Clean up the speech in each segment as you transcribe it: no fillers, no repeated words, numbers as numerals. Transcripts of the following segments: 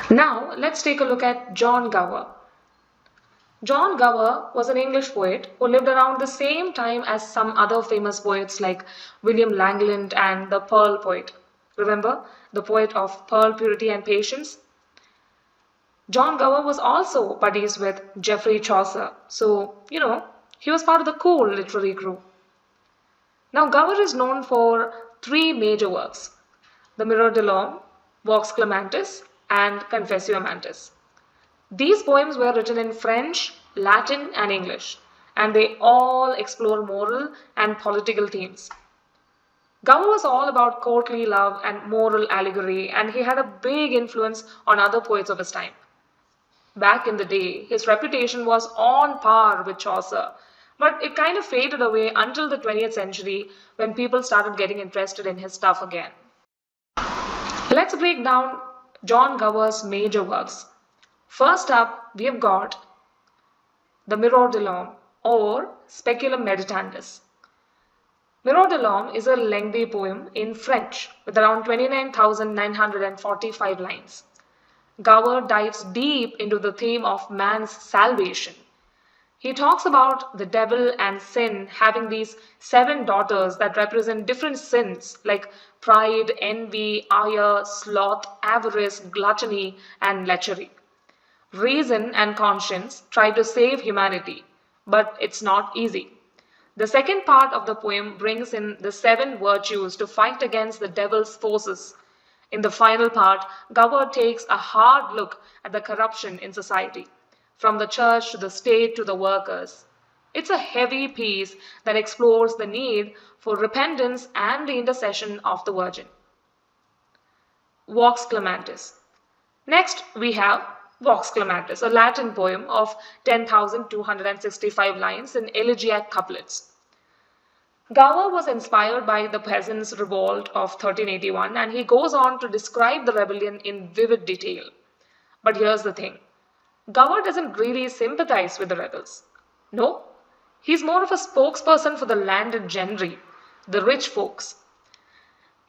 Now, let's take a look at John Gower. John Gower was an English poet who lived around the same time as some other famous poets like William Langland and the Pearl poet. Remember, the poet of pearl purity and patience? John Gower was also buddies with Geoffrey Chaucer, so, he was part of the cool literary crew. Now, Gower is known for three major works: the Mirour de l'Homme, Vox Clamantis, and Confessio Amantis. These poems were written in French, Latin, and English, and they all explore moral and political themes. Gower was all about courtly love and moral allegory, and he had a big influence on other poets of his time. Back in the day, his reputation was on par with Chaucer, but it kind of faded away until the 20th century when people started getting interested in his stuff again. Let's break down John Gower's major works. First up, we have got the Mirour de l'Homme or Speculum Meditandus. Mirour de l'Homme is a lengthy poem in French with around 29,945 lines. Gower dives deep into the theme of man's salvation. He talks about the devil and sin having these 7 daughters that represent different sins like pride, envy, ire, sloth, avarice, gluttony, and lechery. Reason and conscience try to save humanity, but it's not easy. The second part of the poem brings in the 7 virtues to fight against the devil's forces. In the final part, Gower takes a hard look at the corruption in society, from the church to the state to the workers. It's a heavy piece that explores the need for repentance and the intercession of the Virgin. Vox Clamantis. Next, we have Vox Clamantis, a Latin poem of 10,265 lines in elegiac couplets. Gower was inspired by the peasants' revolt of 1381 and he goes on to describe the rebellion in vivid detail. But here's the thing: Gower doesn't really sympathize with the rebels. No, he's more of a spokesperson for the landed gentry, the rich folks.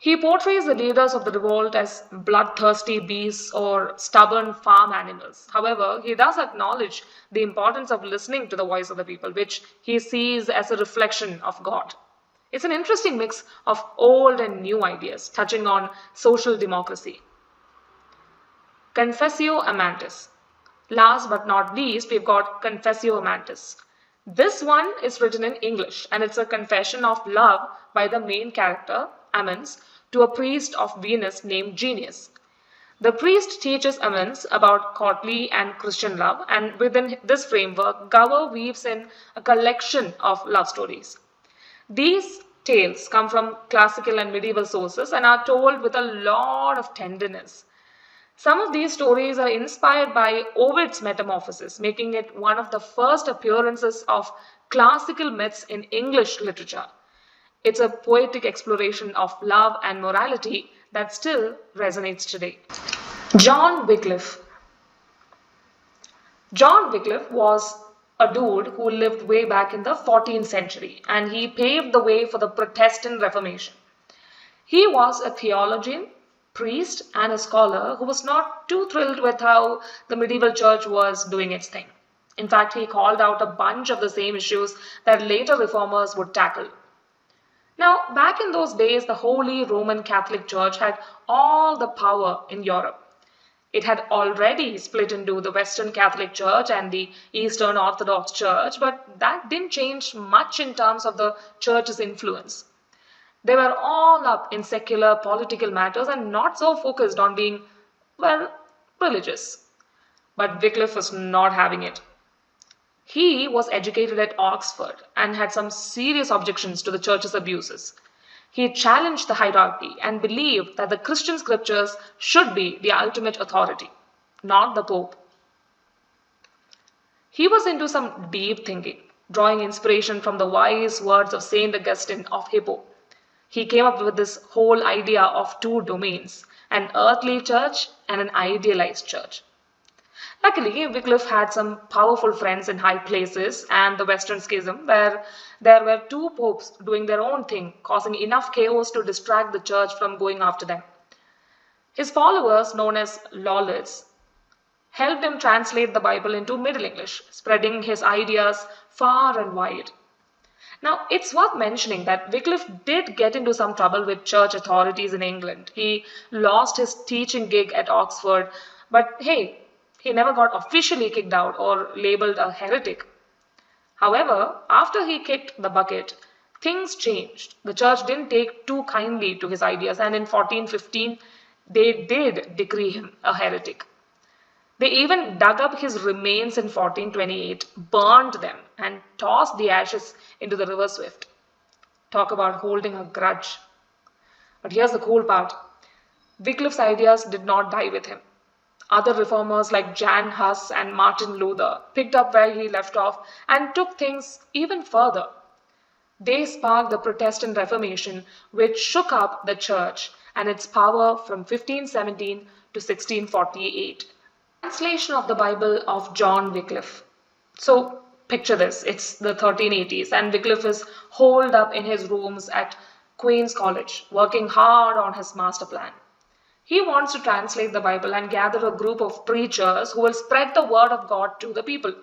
He portrays the leaders of the revolt as bloodthirsty beasts or stubborn farm animals. However, he does acknowledge the importance of listening to the voice of the people, which he sees as a reflection of God. It's an interesting mix of old and new ideas touching on social democracy. Confessio Amantis. Last but not least, we've got Confessio Amantis. This one is written in English and it's a confession of love by the main character, Amans, to a priest of Venus named Genius. The priest teaches Amans about courtly and Christian love, and within this framework, Gower weaves in a collection of love stories. These tales come from classical and medieval sources and are told with a lot of tenderness. Some of these stories are inspired by Ovid's Metamorphoses, making it one of the first appearances of classical myths in English literature. It's a poetic exploration of love and morality that still resonates today. John Wycliffe. John Wycliffe was a dude who lived way back in the 14th century and he paved the way for the Protestant Reformation. He was a theologian, priest, and a scholar who was not too thrilled with how the medieval church was doing its thing. In fact, he called out a bunch of the same issues that later reformers would tackle. Now, back in those days, the Holy Roman Catholic Church had all the power in Europe. It had already split into the Western Catholic Church and the Eastern Orthodox Church, but that didn't change much in terms of the church's influence. They were all up in secular political matters and not so focused on being, well, religious. But Wycliffe was not having it. He was educated at Oxford and had some serious objections to the church's abuses. He challenged the hierarchy and believed that the Christian scriptures should be the ultimate authority, not the Pope. He was into some deep thinking, drawing inspiration from the wise words of Saint Augustine of Hippo. He came up with this whole idea of 2 domains, an earthly church and an idealized church. Luckily, Wycliffe had some powerful friends in high places and the Western Schism, where there were 2 popes doing their own thing, causing enough chaos to distract the church from going after them. His followers, known as Lollards, helped him translate the Bible into Middle English, spreading his ideas far and wide. Now, it's worth mentioning that Wycliffe did get into some trouble with church authorities in England. He lost his teaching gig at Oxford, but hey, he never got officially kicked out or labeled a heretic. However, after he kicked the bucket, things changed. The church didn't take too kindly to his ideas, and in 1415, they did decree him a heretic. They even dug up his remains in 1428, burned them, and tossed the ashes into the river Swift. Talk about holding a grudge. But here's the cool part. Wycliffe's ideas did not die with him. Other reformers like Jan Hus and Martin Luther picked up where he left off and took things even further. They sparked the Protestant Reformation, which shook up the church and its power from 1517 to 1648. Translation of the Bible of John Wycliffe. So picture this, it's the 1380s and Wycliffe is holed up in his rooms at Queen's College, working hard on his master plan. He wants to translate the Bible and gather a group of preachers who will spread the word of God to the people.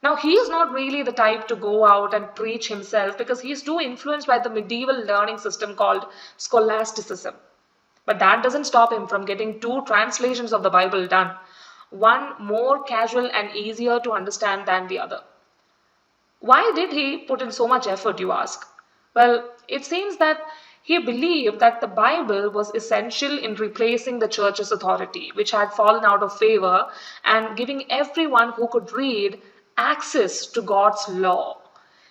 Now, he is not really the type to go out and preach himself because he is too influenced by the medieval learning system called scholasticism. But that doesn't stop him from getting 2 translations of the Bible done, one more casual and easier to understand than the other. Why did he put in so much effort, you ask? Well, it seems that he believed that the Bible was essential in replacing the church's authority, which had fallen out of favor, and giving everyone who could read access to God's law.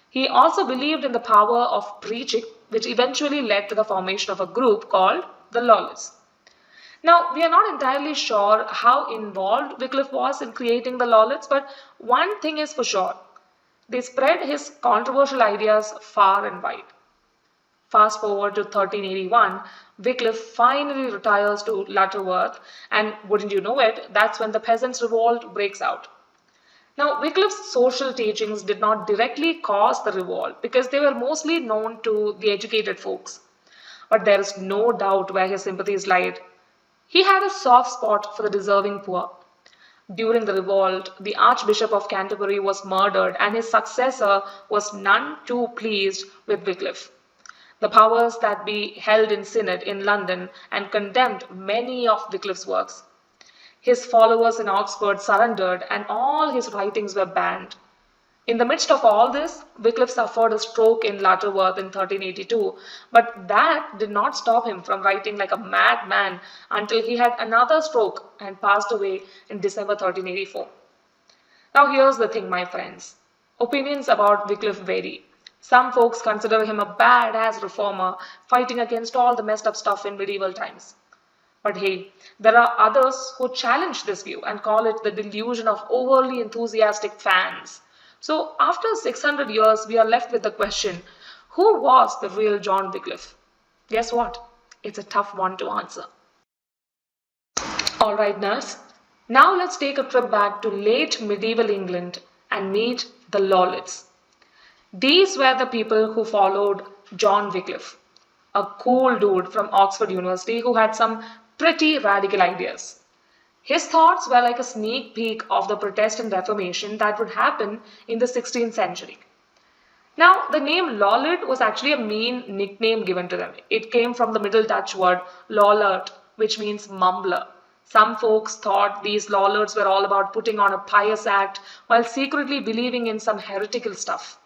He also believed in the power of preaching, which eventually led to the formation of a group called the Lollards. Now, we are not entirely sure how involved Wycliffe was in creating the Lollards, but one thing is for sure. They spread his controversial ideas far and wide. Fast forward to 1381, Wycliffe finally retires to Lutterworth, and wouldn't you know it, that's when the Peasants' Revolt breaks out. Now, Wycliffe's social teachings did not directly cause the revolt because they were mostly known to the educated folks. But there is no doubt where his sympathies lied. He had a soft spot for the deserving poor. During the revolt, the Archbishop of Canterbury was murdered and his successor was none too pleased with Wycliffe. The powers that be held in synod in London and condemned many of Wycliffe's works. His followers in Oxford surrendered and all his writings were banned. In the midst of all this, Wycliffe suffered a stroke in Lutterworth in 1382, but that did not stop him from writing like a madman until he had another stroke and passed away in December 1384. Now here's the thing, my friends. Opinions about Wycliffe vary. Some folks consider him a badass reformer fighting against all the messed up stuff in medieval times. But hey, there are others who challenge this view and call it the delusion of overly enthusiastic fans. So after 600 years, we are left with the question, who was the real John Wycliffe? Guess what? It's a tough one to answer. Alright nerds, now let's take a trip back to late medieval England and meet the Lollards. These were the people who followed John Wycliffe, a cool dude from Oxford University who had some pretty radical ideas. His thoughts were like a sneak peek of the Protestant Reformation that would happen in the 16th century. Now, the name Lollard was actually a mean nickname given to them. It came from the Middle Dutch word Lollard, which means mumbler. Some folks thought these Lollards were all about putting on a pious act while secretly believing in some heretical stuff.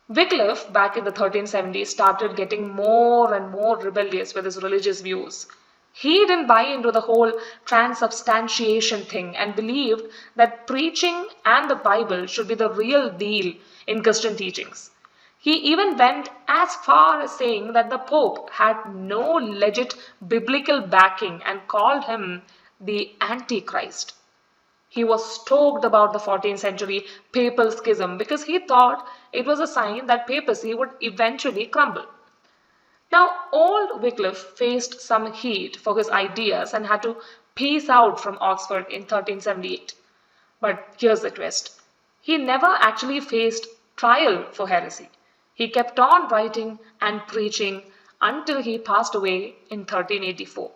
Wycliffe, back in the 1370s, started getting more and more rebellious with his religious views. He didn't buy into the whole transubstantiation thing and believed that preaching and the Bible should be the real deal in Christian teachings. He even went as far as saying that the Pope had no legit biblical backing and called him the Antichrist. He was stoked about the 14th century papal schism because he thought it was a sign that papacy would eventually crumble. Now, old Wycliffe faced some heat for his ideas and had to peace out from Oxford in 1378. But here's the twist. He never actually faced trial for heresy. He kept on writing and preaching until he passed away in 1384.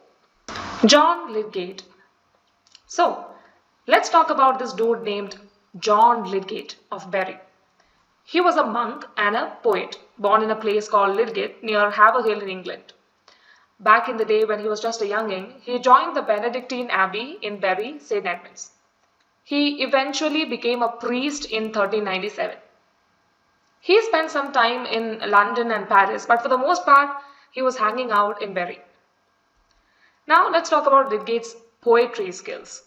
John Lydgate. So, Let's talk about this dude named John Lydgate of Bury. He was a monk and a poet, born in a place called Lydgate near Haverhill in England. Back in the day when he was just a youngling, he joined the Benedictine Abbey in Bury, St. Edmunds. He eventually became a priest in 1397. He spent some time in London and Paris, but for the most part, he was hanging out in Bury. Now let's talk about Lydgate's poetry skills.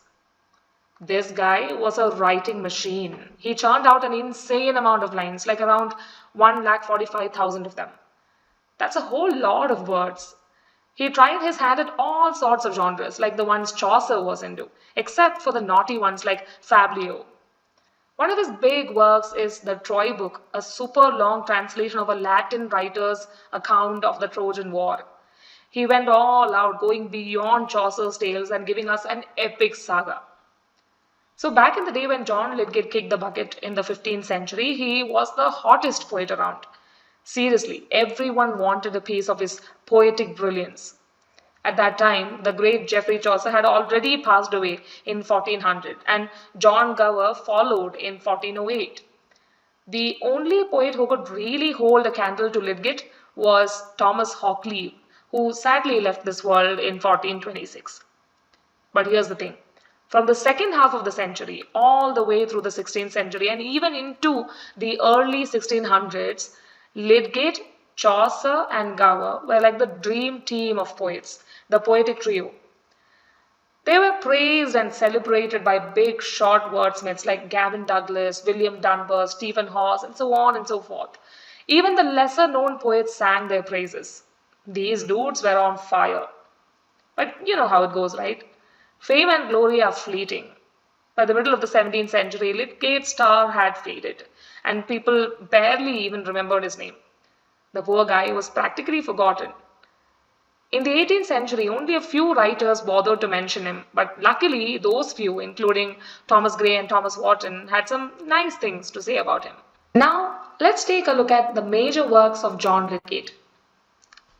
This guy was a writing machine. He churned out an insane amount of lines, like around 1,45,000 of them. That's a whole lot of words. He tried his hand at all sorts of genres, like the ones Chaucer was into, except for the naughty ones like Fablio. One of his big works is the Troy Book, a super long translation of a Latin writer's account of the Trojan War. He went all out, going beyond Chaucer's tales and giving us an epic saga. So back in the day when John Lydgate kicked the bucket in the 15th century, he was the hottest poet around. Seriously, everyone wanted a piece of his poetic brilliance. At that time, the great Geoffrey Chaucer had already passed away in 1400 and John Gower followed in 1408. The only poet who could really hold a candle to Lydgate was Thomas Wyclif, who sadly left this world in 1426. But here's the thing. From the second half of the century, all the way through the 16th century and even into the early 1600s, Lydgate, Chaucer and Gower were like the dream team of poets, the poetic trio. They were praised and celebrated by big short wordsmiths like Gavin Douglas, William Dunbar, Stephen Hawes and so on and so forth. Even the lesser known poets sang their praises. These dudes were on fire. But you know how it goes, right? Fame and glory are fleeting. By the middle of the 17th century, Lydgate's star had faded, and people barely even remembered his name. The poor guy was practically forgotten. In the 18th century, only a few writers bothered to mention him, but luckily, those few, including Thomas Gray and Thomas Warton, had some nice things to say about him. Now, let's take a look at the major works of John Lydgate.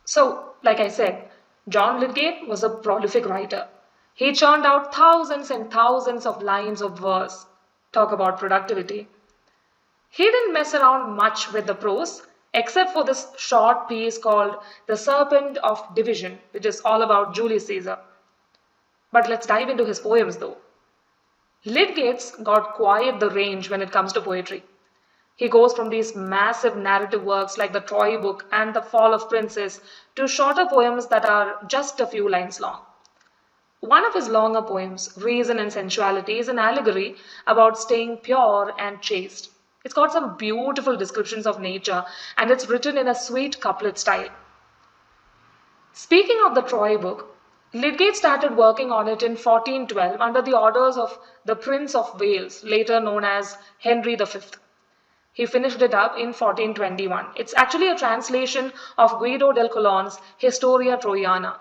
So, like I said, John Lydgate was a prolific writer. He churned out thousands and thousands of lines of verse. Talk about productivity. He didn't mess around much with the prose, except for this short piece called The Serpent of Division, which is all about Julius Caesar. But let's dive into his poems though. Lydgate's got quite the range when it comes to poetry. He goes from these massive narrative works like the Troy Book and The Fall of Princes to shorter poems that are just a few lines long. One of his longer poems, Reason and Sensuality, is an allegory about staying pure and chaste. It's got some beautiful descriptions of nature and it's written in a sweet couplet style. Speaking of the Troy Book, Lydgate started working on it in 1412 under the orders of the Prince of Wales, later known as Henry V. He finished it up in 1421. It's actually a translation of Guido del Colon's Historia Troiana.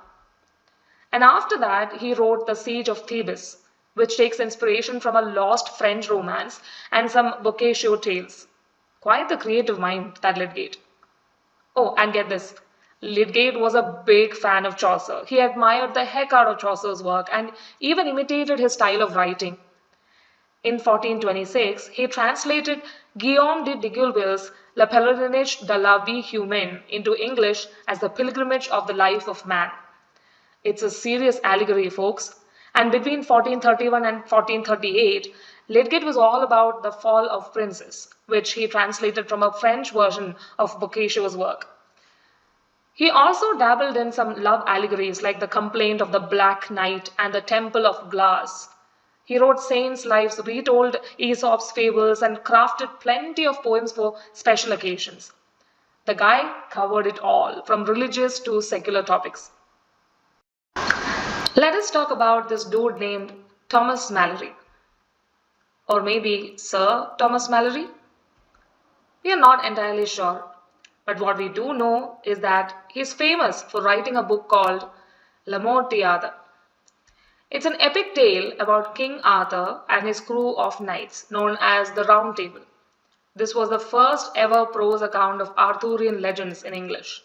And after that, he wrote The Siege of Thebes, which takes inspiration from a lost French romance and some Boccaccio tales. Quite the creative mind, that Lydgate. Oh, and get this. Lydgate was a big fan of Chaucer. He admired the heck out of Chaucer's work and even imitated his style of writing. In 1426, he translated Guillaume de Digulville's Le Pèlerinage de la Vie Humaine into English as The Pilgrimage of the Life of Man. It's a serious allegory, folks. And between 1431 and 1438, Lydgate was all about the fall of princes, which he translated from a French version of Boccaccio's work. He also dabbled in some love allegories like The Complaint of the Black Knight and The Temple of Glass. He wrote saints' lives, retold Aesop's fables, and crafted plenty of poems for special occasions. The guy covered it all, from religious to secular topics. Let us talk about this dude named Thomas Malory. Or maybe Sir Thomas Malory? We are not entirely sure. But what we do know is that he is famous for writing a book called Morte. It's an epic tale about King Arthur and his crew of knights known as the Round Table. This was the first ever prose account of Arthurian legends in English.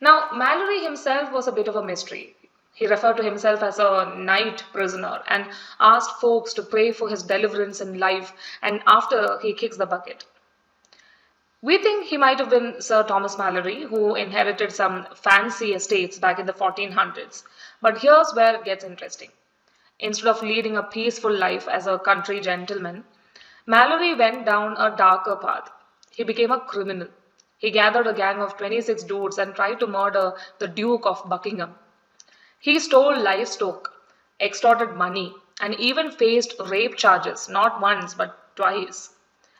Now, Malory himself was a bit of a mystery. He referred to himself as a night prisoner and asked folks to pray for his deliverance in life and after he kicks the bucket. We think he might have been Sir Thomas Malory, who inherited some fancy estates back in the 1400s. But here's where it gets interesting. Instead of leading a peaceful life as a country gentleman, Malory went down a darker path. He became a criminal. He gathered a gang of 26 dudes and tried to murder the Duke of Buckingham. He stole livestock, extorted money, and even faced rape charges not once but twice.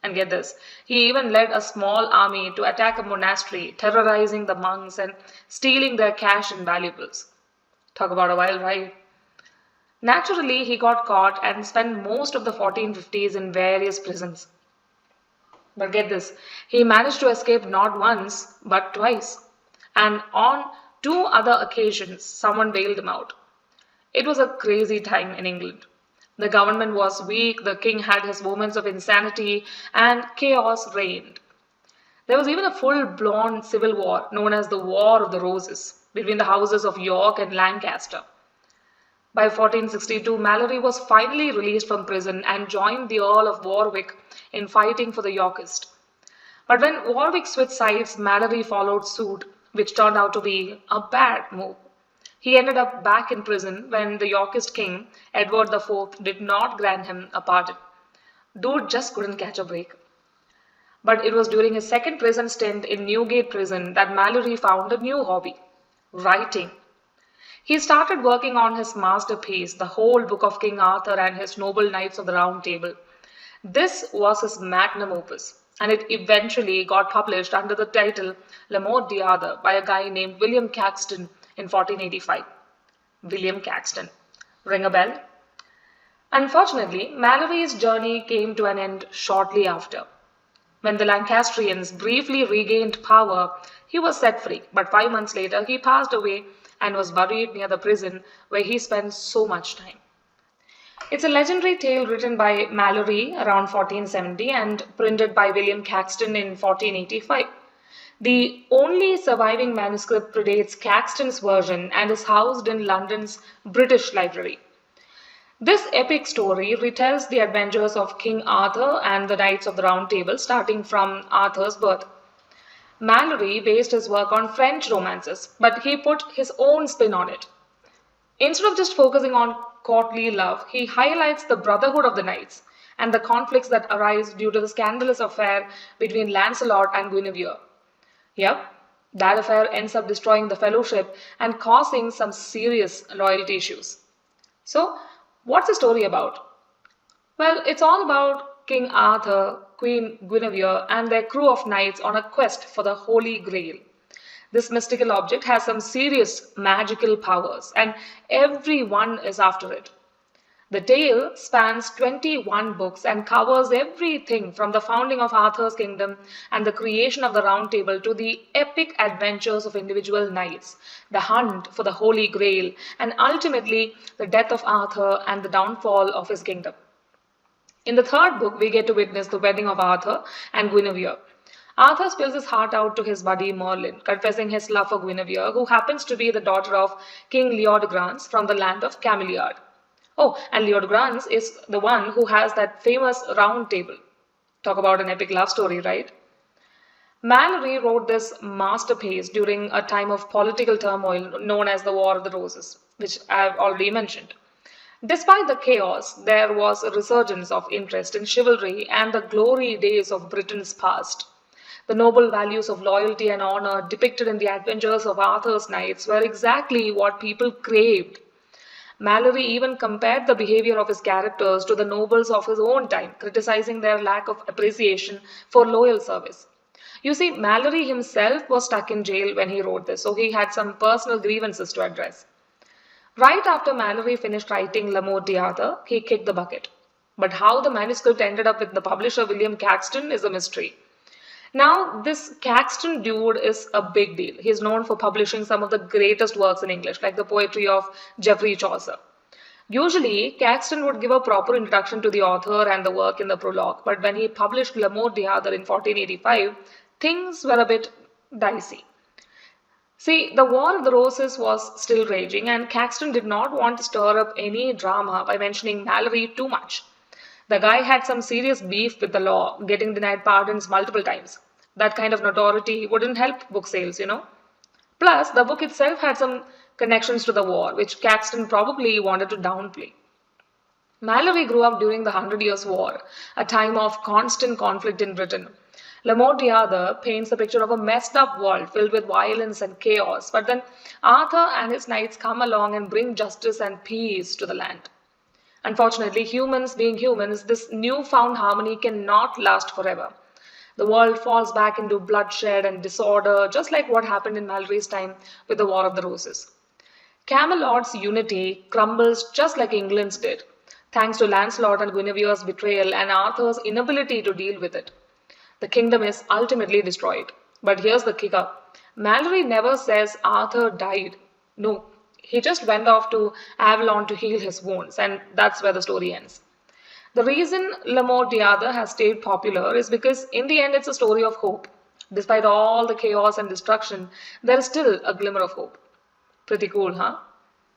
And get this, he even led a small army to attack a monastery, terrorizing the monks and stealing their cash and valuables. Talk about a wild ride. Naturally, he got caught and spent most of the 1450s in various prisons. But get this, he managed to escape not once, but twice. And on two other occasions, someone bailed him out. It was a crazy time in England. The government was weak, the king had his moments of insanity, and chaos reigned. There was even a full-blown civil war known as the War of the Roses between the houses of York and Lancaster. By 1462, Malory was finally released from prison and joined the Earl of Warwick in fighting for the Yorkist. But when Warwick switched sides, Malory followed suit, which turned out to be a bad move. He ended up back in prison when the Yorkist king, Edward IV, did not grant him a pardon. Dude just couldn't catch a break. But it was during his second prison stint in Newgate prison that Malory found a new hobby: writing. He started working on his masterpiece, the whole book of King Arthur and his noble knights of the Round Table. This was his magnum opus, and it eventually got published under the title Le Morte by a guy named William Caxton in 1485. William Caxton. Ring a bell? Unfortunately, Malory's journey came to an end shortly after. When the Lancastrians briefly regained power, he was set free, but 5 months later he passed away and was buried near the prison where he spent so much time. It's a legendary tale written by Malory around 1470 and printed by William Caxton in 1485. The only surviving manuscript predates Caxton's version and is housed in London's British Library. This epic story retells the adventures of King Arthur and the Knights of the Round Table starting from Arthur's birth. Malory based his work on French romances, but he put his own spin on it. Instead of just focusing on courtly love, he highlights the brotherhood of the knights and the conflicts that arise due to the scandalous affair between Lancelot and Guinevere. Yep, that affair ends up destroying the fellowship and causing some serious loyalty issues. So, what's the story about? Well, it's all about King Arthur, Queen Guinevere, and their crew of knights on a quest for the Holy Grail. This mystical object has some serious magical powers, and everyone is after it. The tale spans 21 books and covers everything from the founding of Arthur's kingdom and the creation of the Round Table to the epic adventures of individual knights, the hunt for the Holy Grail, and ultimately the death of Arthur and the downfall of his kingdom. In the third book, we get to witness the wedding of Arthur and Guinevere. Arthur spills his heart out to his buddy Merlin, confessing his love for Guinevere, who happens to be the daughter of King Leodegrance from the land of Cameliard. Oh, and Leodegrance is the one who has that famous round table. Talk about an epic love story, right? Malory wrote this masterpiece during a time of political turmoil known as the War of the Roses, which I've already mentioned. Despite the chaos, there was a resurgence of interest in chivalry and the glory days of Britain's past. The noble values of loyalty and honor depicted in the adventures of Arthur's knights were exactly what people craved. Malory even compared the behavior of his characters to the nobles of his own time, criticizing their lack of appreciation for loyal service. You see, Malory himself was stuck in jail when he wrote this, so he had some personal grievances to address. Right after Malory finished writing Le Morte d'Arthur, he kicked the bucket. But how the manuscript ended up with the publisher William Caxton is a mystery. Now, this Caxton dude is a big deal. He's known for publishing some of the greatest works in English, like the poetry of Geoffrey Chaucer. Usually, Caxton would give a proper introduction to the author and the work in the prologue, but when he published Le Morte d'Arthur in 1485, things were a bit dicey. See, the War of the Roses was still raging, and Caxton did not want to stir up any drama by mentioning Malory too much. The guy had some serious beef with the law, getting denied pardons multiple times. That kind of notoriety wouldn't help book sales. Plus, the book itself had some connections to the war, which Caxton probably wanted to downplay. Malory grew up during the Hundred Years' War, a time of constant conflict in Britain. Morte paints a picture of a messed up world filled with violence and chaos, but then Arthur and his knights come along and bring justice and peace to the land. Unfortunately, humans being humans, this newfound harmony cannot last forever. The world falls back into bloodshed and disorder, just like what happened in Malory's time with the War of the Roses. Camelot's unity crumbles just like England's did, thanks to Lancelot and Guinevere's betrayal and Arthur's inability to deal with it. The kingdom is ultimately destroyed. But here's the kicker: Malory never says Arthur died. No, he just went off to Avalon to heal his wounds, and that's where the story ends. The reason Le Morte has stayed popular is because, in the end, it's a story of hope. Despite all the chaos and destruction, there is still a glimmer of hope. Pretty cool, huh?